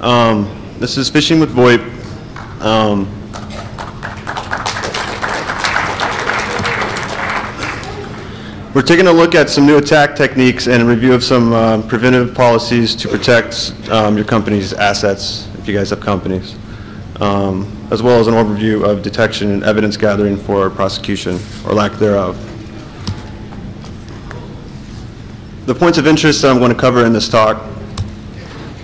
This is Phishing with VoIP. We're taking a look at some new attack techniques and a review of some preventive policies to protect your company's assets, if you guys have companies, as well as an overview of detection and evidence gathering for prosecution or lack thereof. The points of interest that I'm going to cover in this talk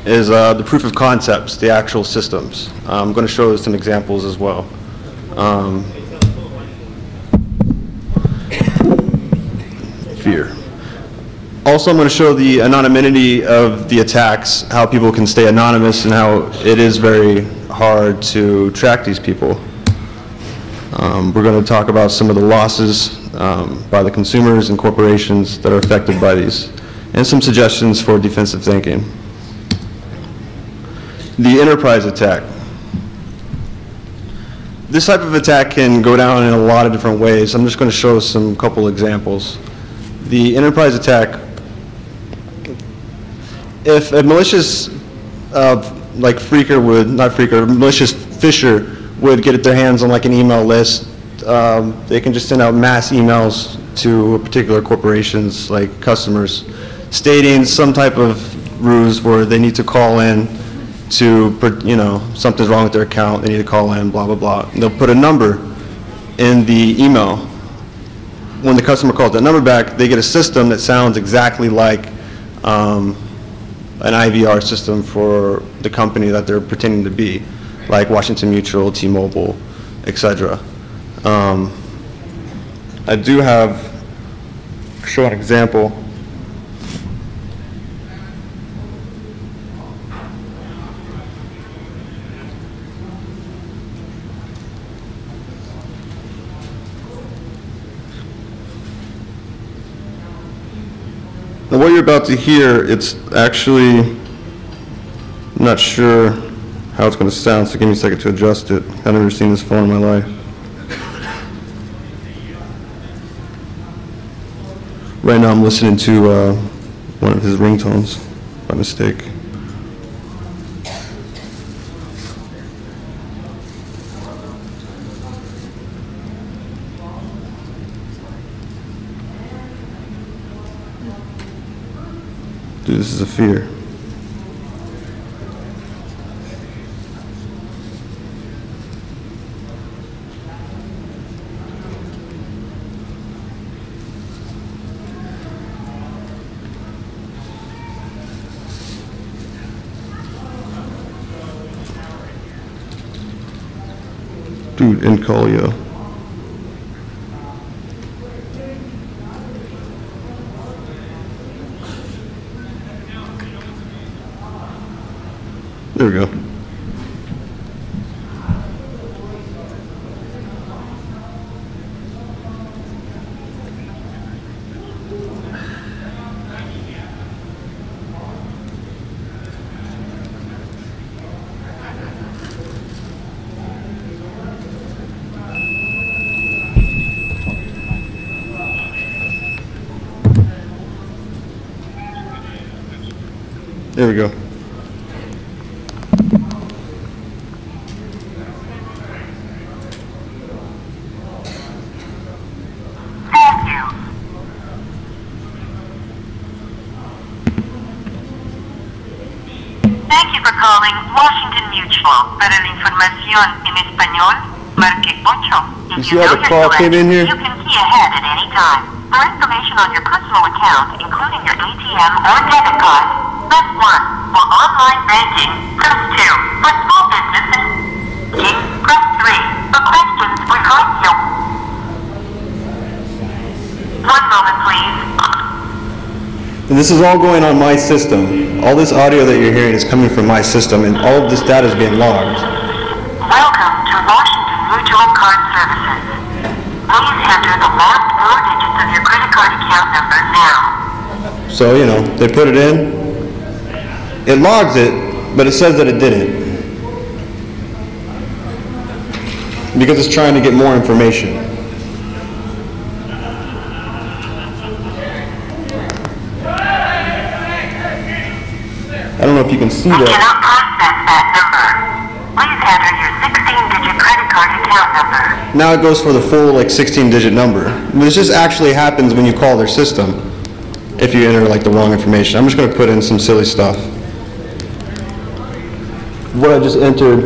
is the proof of concepts, the actual systems. I'm going to show some examples as well. Fear. Also, I'm going to show the anonymity of the attacks, how people can stay anonymous and how it is very hard to track these people. We're going to talk about some of the losses by the consumers and corporations that are affected by these, and some suggestions for defensive thinking. The enterprise attack. This type of attack can go down in a lot of different ways. I'm just going to show some couple examples. The enterprise attack, if a malicious like phreaker would, not phreaker, malicious phisher would get their hands on like an email list, they can just send out mass emails to particular corporations like customers stating some type of ruse where they need to call in to, you know, something's wrong with their account, they need to call in, blah, blah, blah. And they'll put a number in the email. When the customer calls that number back, they get a system that sounds exactly like an IVR system for the company that they're pretending to be, like Washington Mutual, T-Mobile, etc. I do have, show an example. Now what you're about to hear, it's actually, I'm not sure how it's going to sound, so give me a second to adjust it. I've never seen this phone in my life. Right now I'm listening to one of his ringtones by mistake. Dude, this is a fear. Dude, in Collier. There we go. There we go. Thank you for calling Washington Mutual. Para la información en español, marque 8. You see how the call came in here? You can key ahead at any time. For information on your personal account, including your ATM or debit card, press 1. For online banking, press 2. For small businesses, press 3. For questions regarding your... One moment, please. And this is all going on my system. All this audio that you're hearing is coming from my system, and all of this data is being logged. Welcome to Washington Mutual Card Services. Please enter the last 4 digits of your credit card account number now. So, you know, they put it in. It logs it, but it says that it didn't. Because it's trying to get more information. I don't know if if you can see We that. cannot process that number. Please enter your 16-digit credit card account number. Now it goes for the full like 16-digit number. This just actually happens when you call their system if you enter like the wrong information. I'm just going to put in some silly stuff. What I just entered,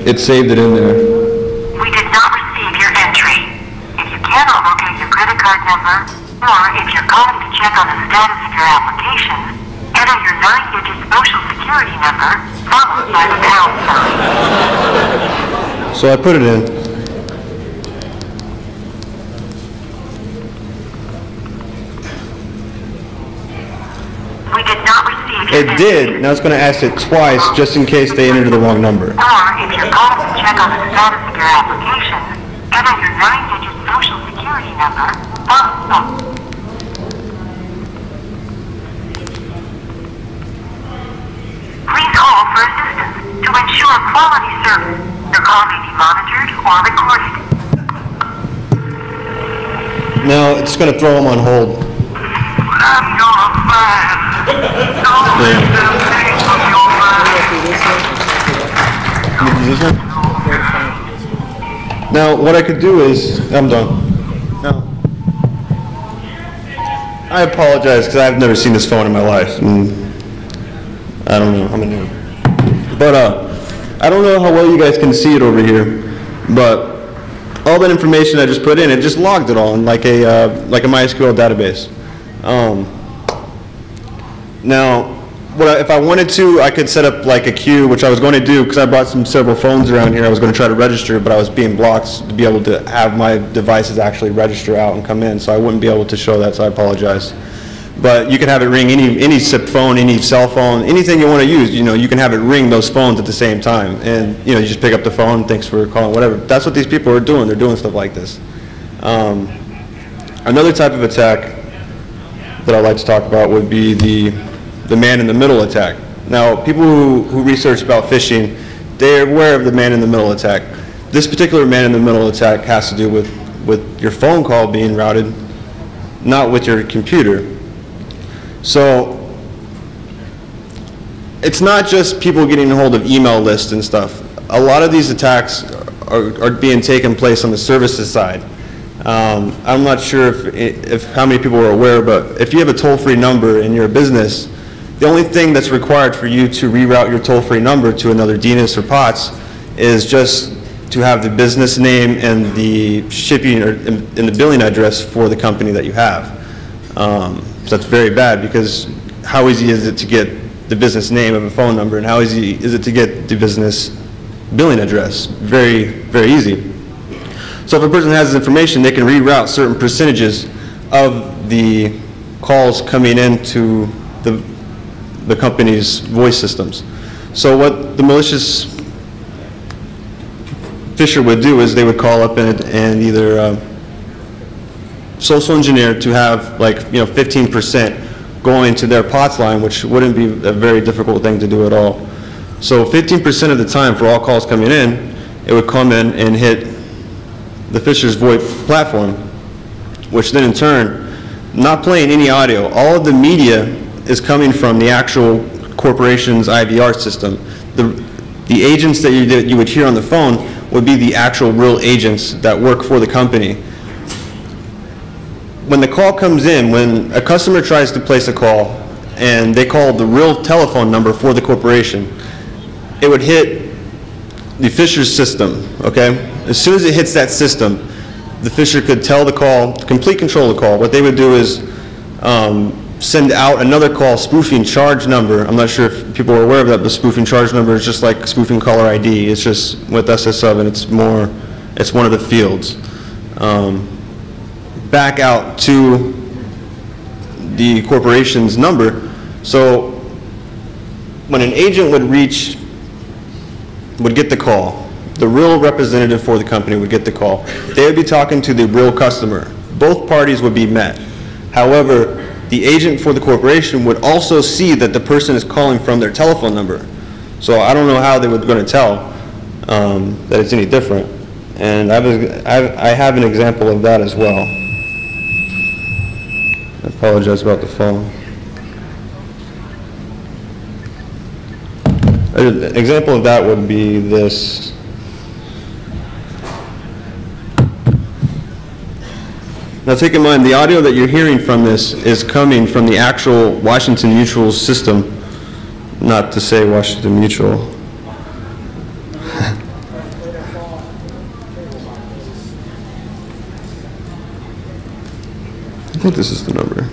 it saved it in there. We did not receive your entry. If you cannot locate your credit card number, or if you're calling to check on the status of your application, enter your 9-digit social security number, followed by the pound sign. So I put it in. We did not receive your It entry. did. Now it's going to ask it twice just in case they entered the wrong number. Or if you're calling to check on the status of your application, enter your 9-digit social security number, followed by... Please hold for assistance. To ensure quality service, your call may be monitored or recorded. Now it's going to throw them on hold. I'm your man. Don't let them take your man. Now what I could do is, I'm done. Now, I apologize because I've never seen this phone in my life. And I don't know, I'm a noob. But I don't know how well you guys can see it over here, but all that information I just put in, it just logged it all in like a MySQL database. Now, if I wanted to, I could set up like a queue, which I was going to do because I brought several phones around here. I was going to try to register, but I was being blocked to be able to have my devices actually register out and come in, so I wouldn't be able to show that, so I apologize. But you can have it ring any SIP phone, any cell phone, anything you want to use. You know, you can have it ring those phones at the same time, and you know, you just pick up the phone. Thanks for calling, whatever. That's what these people are doing. They're doing stuff like this. Another type of attack that I'd like to talk about would be the man-in-the-middle attack. Now, people who research about phishing, they're aware of the man-in-the-middle attack. This particular man-in-the-middle attack has to do with your phone call being routed, not with your computer. So it's not just people getting a hold of email lists and stuff. A lot of these attacks are being taken place on the services side. I'm not sure if how many people are aware, but if you have a toll-free number and you're a business, the only thing that's required for you to reroute your toll-free number to another DNS or POTS is just to have the business name and the shipping and the billing address for the company that you have. So that's very bad, because how easy is it to get the business name of a phone number, and how easy is it to get the business billing address? Very, very easy. So if a person has this information, they can reroute certain percentages of the calls coming into the company's voice systems. So what the malicious phisher would do is they would call up and either social engineer to have, like, 15% going to their POTS line, which wouldn't be a very difficult thing to do at all. So 15% of the time for all calls coming in, it would come in and hit the phisher's VoIP platform, which then in turn, not playing any audio. All of the media is coming from the actual corporation's IVR system. The agents that you would hear on the phone would be the actual real agents that work for the company. When the call comes in, when a customer tries to place a call and they call the real telephone number for the corporation, it would hit the phisher's system, okay? As soon as it hits that system, the phisher could tell the call, complete control of the call. What they would do is send out another call spoofing charge number. I'm not sure if people are aware of that, but spoofing charge number is just like spoofing caller ID. It's just with SS7, it's one of the fields. Back out to the corporation's number. So when an agent would get the call, the real representative for the company would get the call. They would be talking to the real customer. Both parties would be met. However, the agent for the corporation would also see that the person is calling from their telephone number. So I don't know how they were going to tell that it's any different. And I have an example of that as well. I apologize about the phone. An example of that would be this. Now take in mind, the audio that you're hearing from this is coming from the actual Washington Mutual system, not to say Washington Mutual. I think this is the number.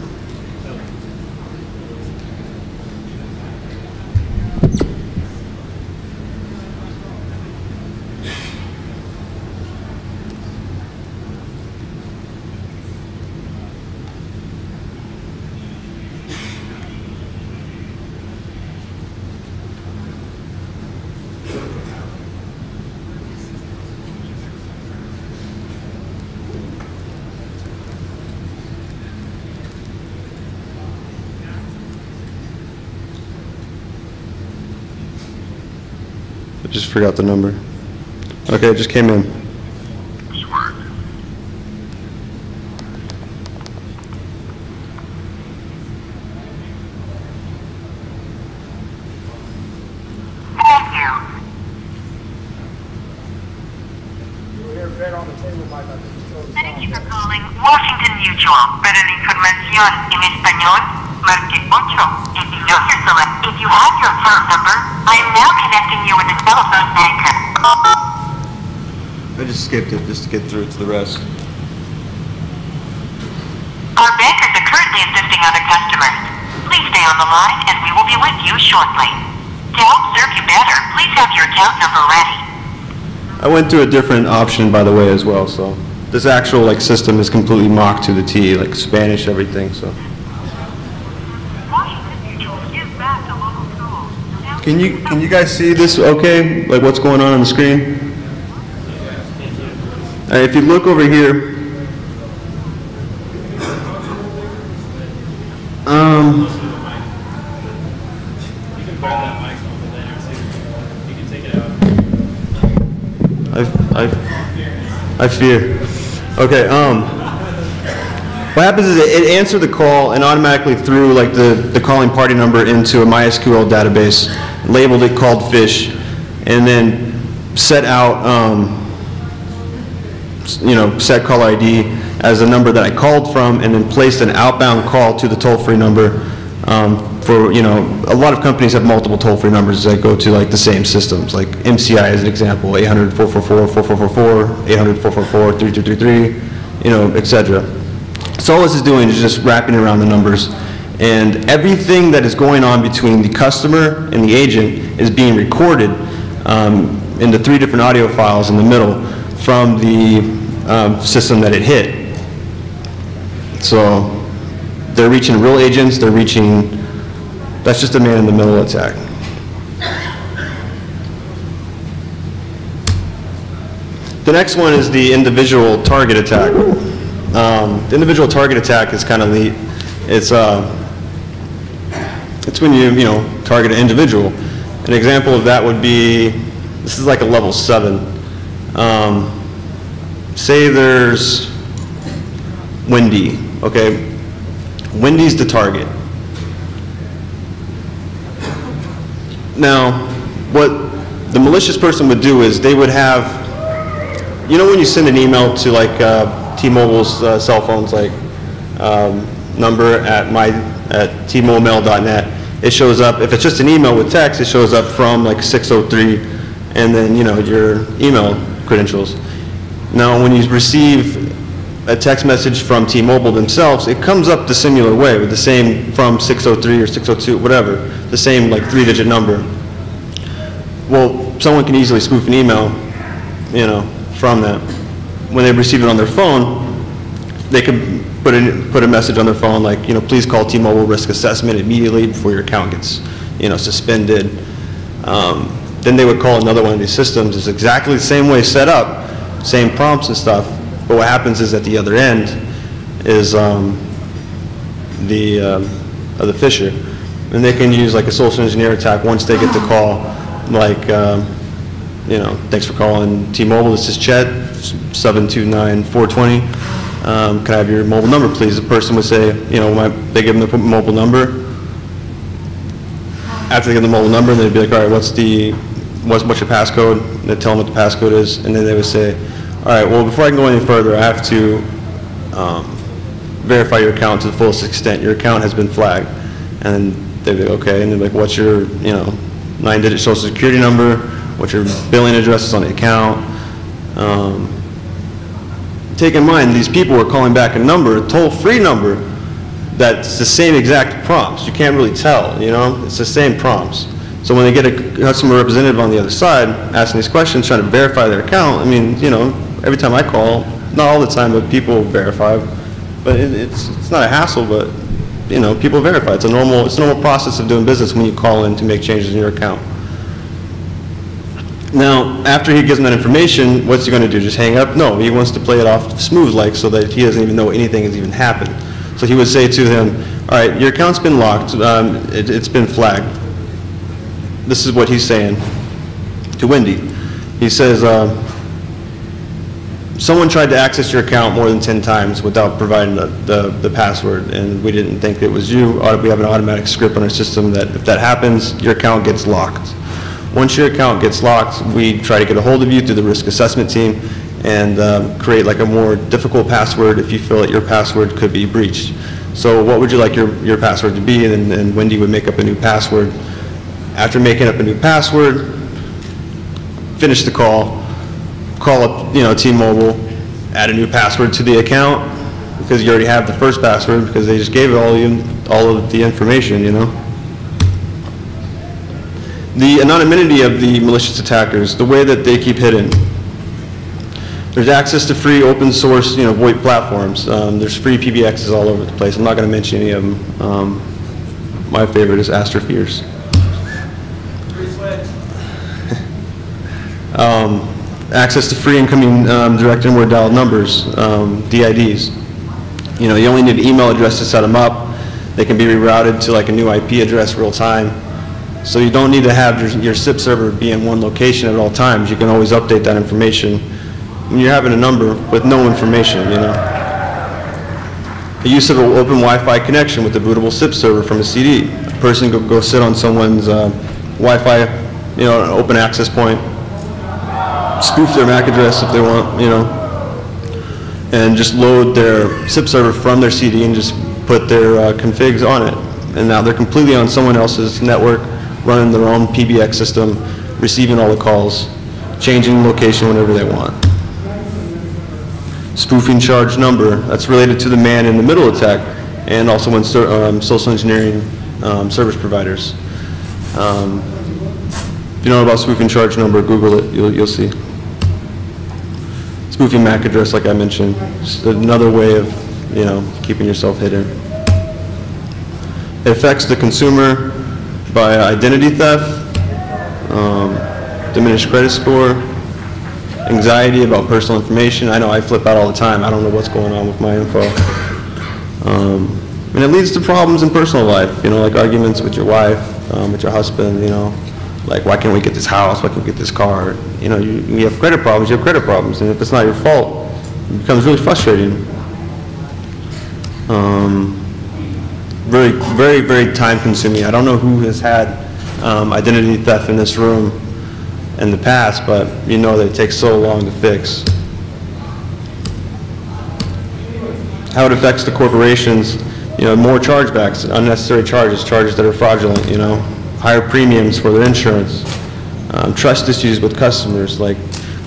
I just forgot the number. Okay, it just came in. Thank you. Thank you for calling Washington Mutual. Para la información en español, marque 8. If you have your account number, I am now connecting you with the telephone banker. I just skipped it just to get through to the rest. Our bankers are currently assisting other customers. Please stay on the line and we will be with you shortly. To help serve you better, please have your account number ready. I went through a different option, by the way, as well. So this actual system is completely mocked to the T, like Spanish, everything. So. Can you guys see this okay? Like what's going on the screen? If you look over here, you can put that mic over there too. You can take it out. I fear. Okay. What happens is it answered the call and automatically threw like the calling party number into a MySQL database, labeled it called Phish, and then set out, set call ID as the number that I called from, and then placed an outbound call to the toll-free number. For a lot of companies have multiple toll-free numbers that go to like the same systems, like MCI as an example, 800-444-4444, 800-444-3233, etc. So all this is doing is just wrapping around the numbers, and everything that is going on between the customer and the agent is being recorded into 3 different audio files in the middle from the system that it hit. So they're reaching real agents, that's just a man-in-the-middle attack. The next one is the individual target attack. The individual target attack is kind of neat. It's when you target an individual. An example of that would be, this is like a level 7. Say there's Wendy, okay? Wendy's the target. Now, what the malicious person would do is they would have, when you send an email to like T-Mobile's cell phones, like number at tmobilemail.net, it shows up, if it's just an email with text, it shows up from like 603 and then your email credentials. Now when you receive a text message from T-Mobile themselves, it comes up the similar way with the same from 603 or 602, whatever, the same like 3-digit number. Well, someone can easily spoof an email, from that. When they receive it on their phone, they could put a message on their phone like, please call T-Mobile risk assessment immediately before your account gets, suspended. Then they would call another one of these systems. It's exactly the same way set up, same prompts and stuff. But what happens is at the other end is the phisher, and they can use like a social engineer attack once they get the call, like thanks for calling T-Mobile. This is Chet, 729-420. Can I have your mobile number, please? The person would say, they give them the mobile number. after they get the mobile number, they'd be like, all right, what's your passcode? And they'd tell them what the passcode is, and then they would say, all right, well, before I can go any further, I have to verify your account to the fullest extent. Your account has been flagged. And they'd be like, okay, and they'd be like, what's your, 9-digit social security number? What's your billing address on the account? Take in mind, these people are calling back a number, a toll-free number, that's the same exact prompts. You can't really tell, It's the same prompts. So when they get a customer representative on the other side asking these questions, trying to verify their account, I mean, every time I call, not all the time, but people verify. But it's not a hassle, but people verify. It's a normal process of doing business when you call in to make changes in your account. Now, after he gives them that information, what's he going to do? Just hang up? No, he wants to play it off smooth, so that he doesn't even know anything has even happened. So he would say to them, all right, your account's been locked, it's been flagged. This is what he's saying to Wendy. He says, someone tried to access your account more than 10 times without providing the password, and we didn't think it was you. We have an automatic script on our system that if that happens, your account gets locked. Once your account gets locked, we try to get a hold of you through the risk assessment team and create like a more difficult password if you feel that your password could be breached. So what would you like your password to be? And Wendy would make up a new password. After making up a new password, finish the call up, T-Mobile, add a new password to the account because you already have the first password because they just gave all of the information, The anonymity of the malicious attackers, the way that they keep hidden. There's access to free open source, VoIP platforms. There's free PBXs all over the place. I'm not going to mention any of them. My favorite is Astrofears. Access to free incoming direct inward dialed numbers, DIDs. You only need an email address to set them up. They can be rerouted to like a new IP address real time. So you don't need to have your SIP server be in one location at all times. You can always update that information when you're having a number with no information, The use of an open Wi-Fi connection with a bootable SIP server from a CD. A person could go sit on someone's Wi-Fi, an open access point, spoof their MAC address if they want, and just load their SIP server from their CD and just put their configs on it. And now they're completely on someone else's network, running their own PBX system, receiving all the calls, changing location whenever they want. Spoofing charge number, that's related to the man-in-the-middle attack, and also when social engineering service providers. If you know about spoofing charge number, Google it, you'll see. Spoofing MAC address, like I mentioned, just another way of, keeping yourself hidden. It affects the consumer by identity theft, diminished credit score, anxiety about personal information. I know I flip out all the time. I don't know what's going on with my info. And it leads to problems in personal life, like arguments with your wife, with your husband, like why can't we get this house, why can't we get this car? You have credit problems, and if it's not your fault, it becomes really frustrating. Very, very, very time consuming. I don't know who has had identity theft in this room in the past, but that it takes so long to fix. How it affects the corporations, more chargebacks, unnecessary charges that are fraudulent, higher premiums for their insurance, trust issues with customers, like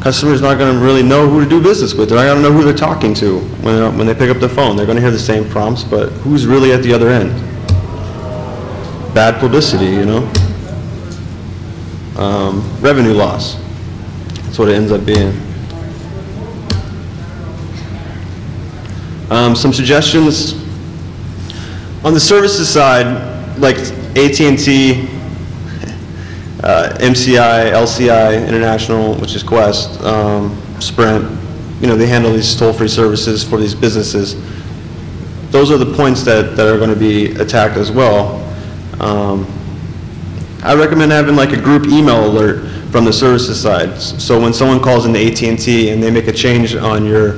customers not going to really know who to do business with. They're not going to know who they're talking to when they pick up the phone. They're going to hear the same prompts, but who's really at the other end? Bad publicity, revenue loss. That's what it ends up being. Some suggestions. On the services side, like AT&T, MCI, LCI, International, which is Quest, Sprint, they handle these toll-free services for these businesses. Those are the points that are going to be attacked as well. I recommend having like a group email alert from the services side. So when someone calls into AT&T and they make a change on your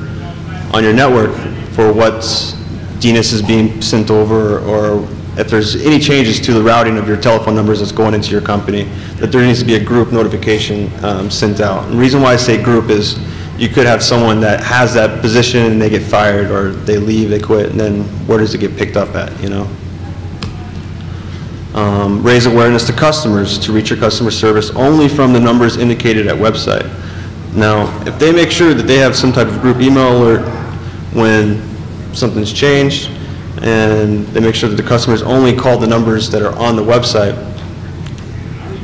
network for what DNS is being sent over or if there's any changes to the routing of your telephone numbers that's going into your company, that there needs to be a group notification sent out. And the reason why I say group is you could have someone that has that position and they get fired, or they leave, they quit, and then where does it get picked up at, you know? Raise awareness to customers to reach your customer service only from the numbers indicated at website. Now, if they make sure that they have some type of group email alert when something's changed, and they make sure that the customers only call the numbers that are on the website,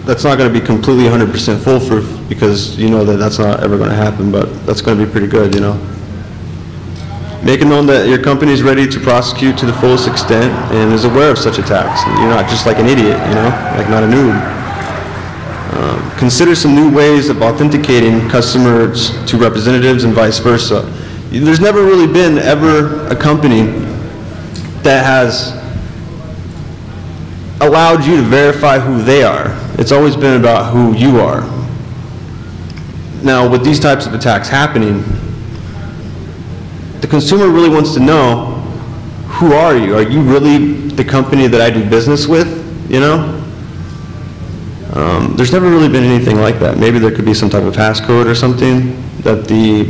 that's not going to be completely 100% foolproof, because you know that that's not ever going to happen, but that's going to be pretty good, you know. Make it known that your company is ready to prosecute to the fullest extent and is aware of such attacks. You're not just like an idiot, you know, like not a noob. Consider some new ways of authenticating customers to representatives and vice versa. There's never really been ever a company that has allowed you to verify who they are. It's always been about who you are. Now, with these types of attacks happening, the consumer really wants to know, who are you? Are you really the company that I do business with, you know? There's never really been anything like that. Maybe there could be some type of passcode or something that the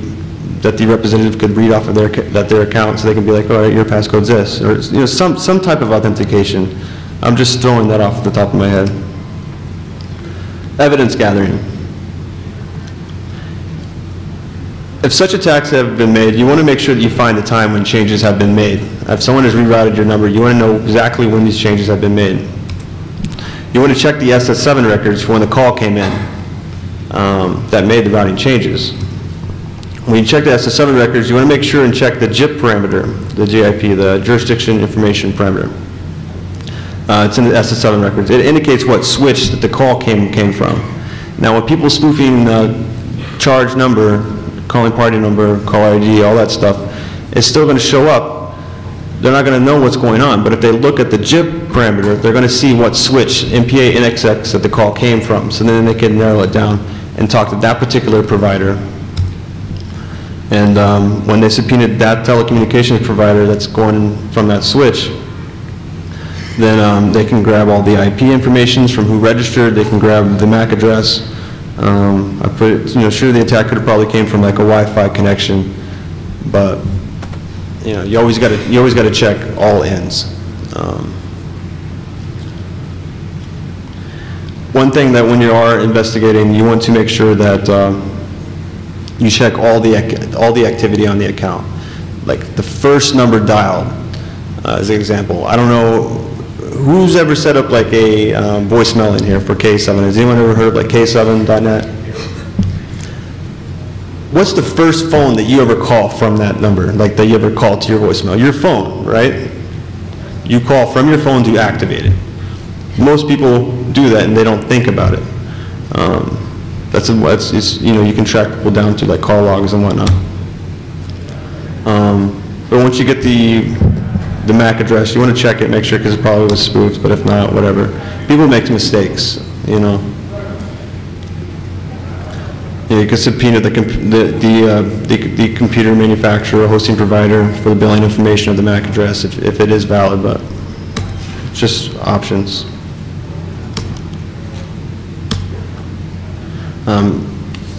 representative could read off of their account, so they can be like, all right, your passcode's this, or you know, some type of authentication. I'm just throwing that off the top of my head. Evidence gathering. If such attacks have been made, you want to make sure that you find the time when changes have been made. If someone has rerouted your number, you want to know exactly when these changes have been made. You want to check the SS7 records for when the call came in that made the routing changes. When you check the SS7 records, you want to make sure and check the JIP parameter, the JIP, the Jurisdiction Information Parameter. It's in the SS7 records. It indicates what switch that the call came from. Now, when people spoofing charge number, calling party number, call ID, all that stuff, it's still going to show up. They're not going to know what's going on, but if they look at the JIP parameter, they're going to see what switch, MPA, NXX, that the call came from. So then they can narrow it down and talk to that particular provider. And when they subpoenaed that telecommunications provider that's going from that switch, then they can grab all the IP information from who registered. They can grab the MAC address. I put it, you know, sure, the attack could have probably came from like a Wi-Fi connection, but you know, you always got to check all ends. One thing that when you are investigating, you want to make sure that you check all the activity on the account. Like the first number dialed, as an example. I don't know who's ever set up like a voicemail in here for K7. Has anyone ever heard of like K7.net? What's the first phone that you ever call from that number, like that you ever call to your voicemail? Your phone, right? You call from your phone to activate it. Most people do that and they don't think about it. It's, you know, you can track people down to like call logs and whatnot. But once you get the MAC address, you want to check it, make sure, because it probably was spoofed, but if not, whatever. People make mistakes, you know. Yeah, you can subpoena the computer manufacturer or hosting provider for the billing information of the MAC address if it is valid, but it's just options.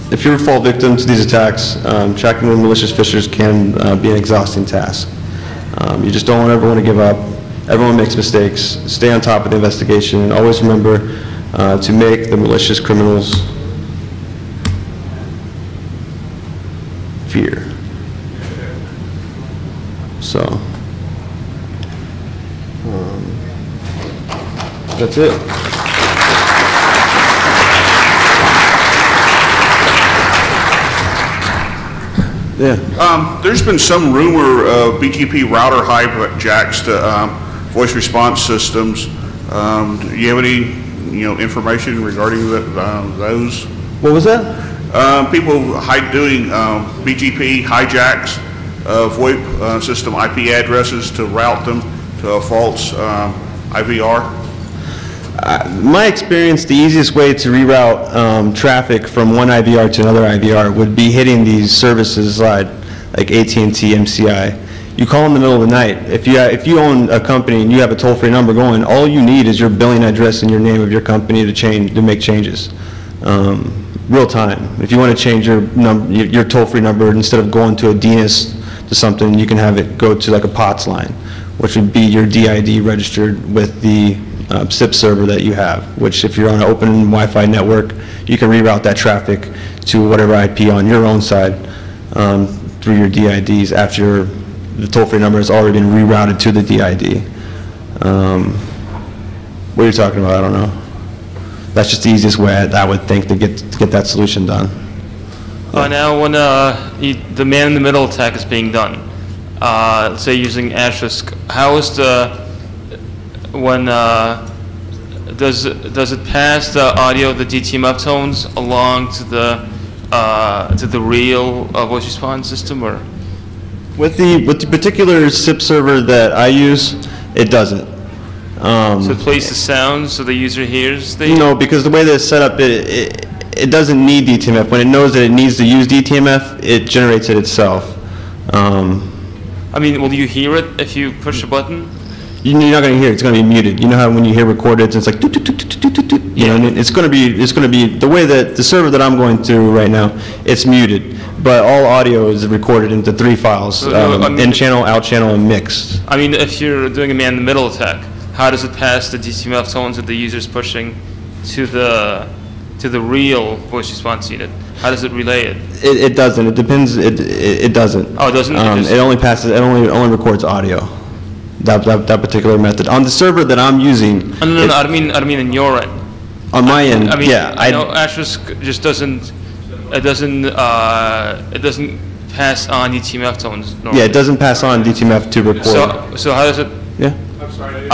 If you're a fall victim to these attacks, tracking the malicious phishers can be an exhausting task. You just don't ever want to give up. Everyone makes mistakes. Stay on top of the investigation, and always remember to make the malicious criminals fear. So, that's it. Yeah. There's been some rumor of BGP router hijacks to voice response systems. Do you have any, information regarding those? What was that? People doing BGP hijacks of VoIP system IP addresses to route them to a false IVR. My experience, the easiest way to reroute traffic from one IVR to another IVR would be hitting these services like AT&T, MCI. You call in the middle of the night. If you own a company and you have a toll-free number going, all you need is your billing address and your name of your company to make changes. Real time. If you want to change your toll-free number, instead of going to a DNS to something, you can have it go to like a POTS line, which would be your DID registered with the SIP server that you have, which if you're on an open Wi-Fi network, you can reroute that traffic to whatever IP on your own side through your DIDs after the toll-free number has already been rerouted to the DID. What are you talking about? I don't know. That's just the easiest way I would think to get that solution done. Now, when the man-in-the-middle attack is being done, let's say using Asterisk, how is does it pass the audio, the DTMF tones, along to the real voice response system, or? With the particular SIP server that I use, it doesn't. So it plays the sound so the user hears No, because the way that it's set up, it doesn't need DTMF. When it knows that it needs to use DTMF, it generates it itself. I mean, will you hear it if you push a button? You're not going to hear it. It's going to be muted. You know how when you hear recorded, it's like, you know, and it's going to be the way that the server that I'm going through right now, it's muted. But all audio is recorded into 3 files, in channel, out channel, and mixed. I mean, if you're doing a man-in-the-middle attack, how does it pass the DTMF tones that the user's pushing to the real voice response unit? How does it relay it? It doesn't. It depends. It doesn't. Oh, it doesn't. It only passes. It only records audio. That particular method on the server that I'm using. No, I mean in your end. On my end, I mean, yeah. I know Asterisk just doesn't. It doesn't pass on DTMF tones normally. Yeah, it doesn't pass on DTMF to record. So how does it? Yeah. I'm sorry.